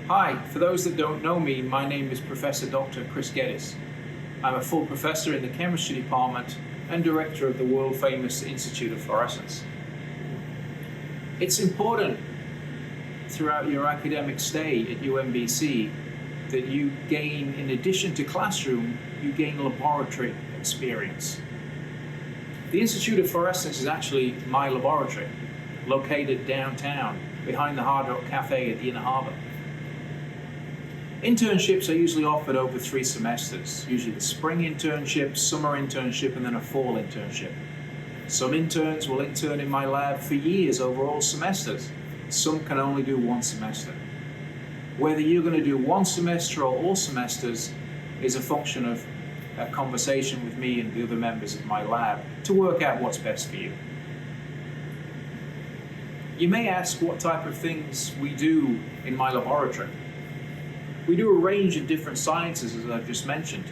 Hi, for those that don't know me, my name is Professor Dr. Chris Geddes. I'm a full professor in the chemistry department and director of the world-famous Institute of Fluorescence. It's important throughout your academic stay at UMBC that you gain, in addition to classroom, you gain laboratory experience. The Institute of Fluorescence is actually my laboratory, located downtown, behind the Hard Rock Cafe at the Inner Harbor. Internships are usually offered over 3 semesters, usually the spring internship, summer internship, and then a fall internship. Some interns will intern in my lab for years over all semesters. Some can only do 1 semester. Whether you're going to do 1 semester or all semesters is a function of a conversation with me and the other members of my lab to work out what's best for you. You may ask what type of things we do in my laboratory. We do a range of different sciences, as I've just mentioned.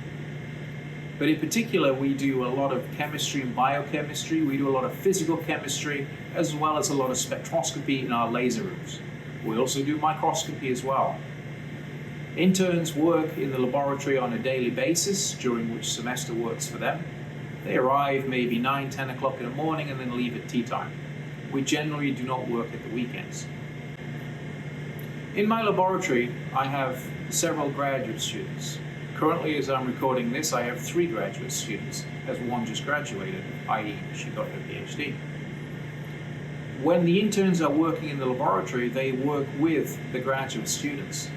But in particular, we do a lot of chemistry and biochemistry. We do a lot of physical chemistry, as well as a lot of spectroscopy in our laser rooms. We also do microscopy as well. Interns work in the laboratory on a daily basis, during which semester works for them. They arrive maybe 9, 10 o'clock in the morning and then leave at tea time. We generally do not work at the weekends. In my laboratory, I have several graduate students. Currently, as I'm recording this, I have 3 graduate students, as one just graduated, i.e. she got her PhD. When the interns are working in the laboratory, they work with the graduate students.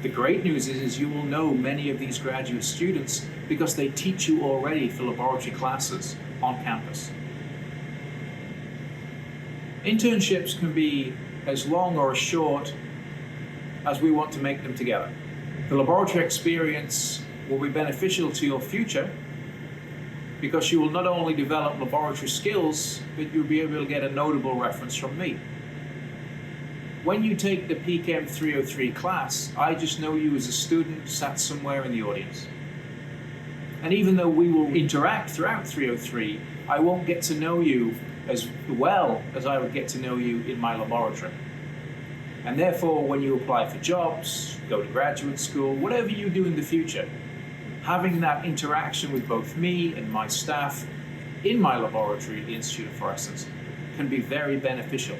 The great news is you will know many of these graduate students because they teach you already for laboratory classes on campus. Internships can be as long or as short as we want to make them together. The laboratory experience will be beneficial to your future because you will not only develop laboratory skills, but you'll be able to get a notable reference from me. When you take the PChem 303 class, I just know you as a student sat somewhere in the audience. And even though we will interact throughout 303, I won't get to know you as well as I would get to know you in my laboratory. And therefore, when you apply for jobs, go to graduate school, whatever you do in the future, having that interaction with both me and my staff in my laboratory at the Institute of Fluorescence can be very beneficial.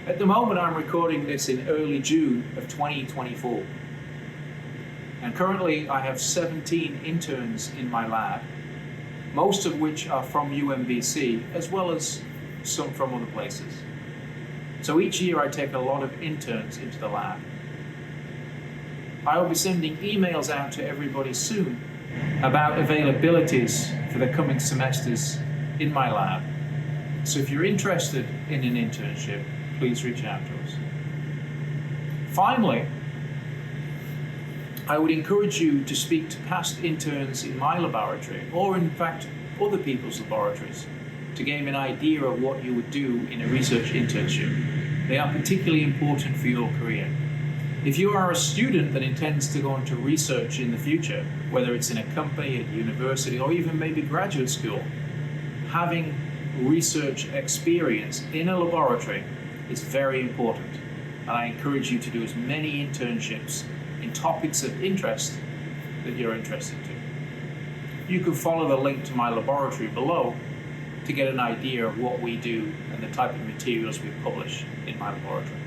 At the moment, I'm recording this in early June of 2024. And currently, I have 17 interns in my lab, most of which are from UMBC, as well as some from other places. So each year I take a lot of interns into the lab. I will be sending emails out to everybody soon about availabilities for the coming semesters in my lab. So if you're interested in an internship, please reach out to us. Finally, I would encourage you to speak to past interns in my laboratory, or in fact other people's laboratories, to gain an idea of what you would do in a research internship. They are particularly important for your career. If you are a student that intends to go into research in the future, whether it's in a company, at university, or even maybe graduate school, having research experience in a laboratory is very important. And I encourage you to do as many internships in topics of interest that you're interested to. You can follow the link to my laboratory below to get an idea of what we do and the type of materials we publish in my laboratory.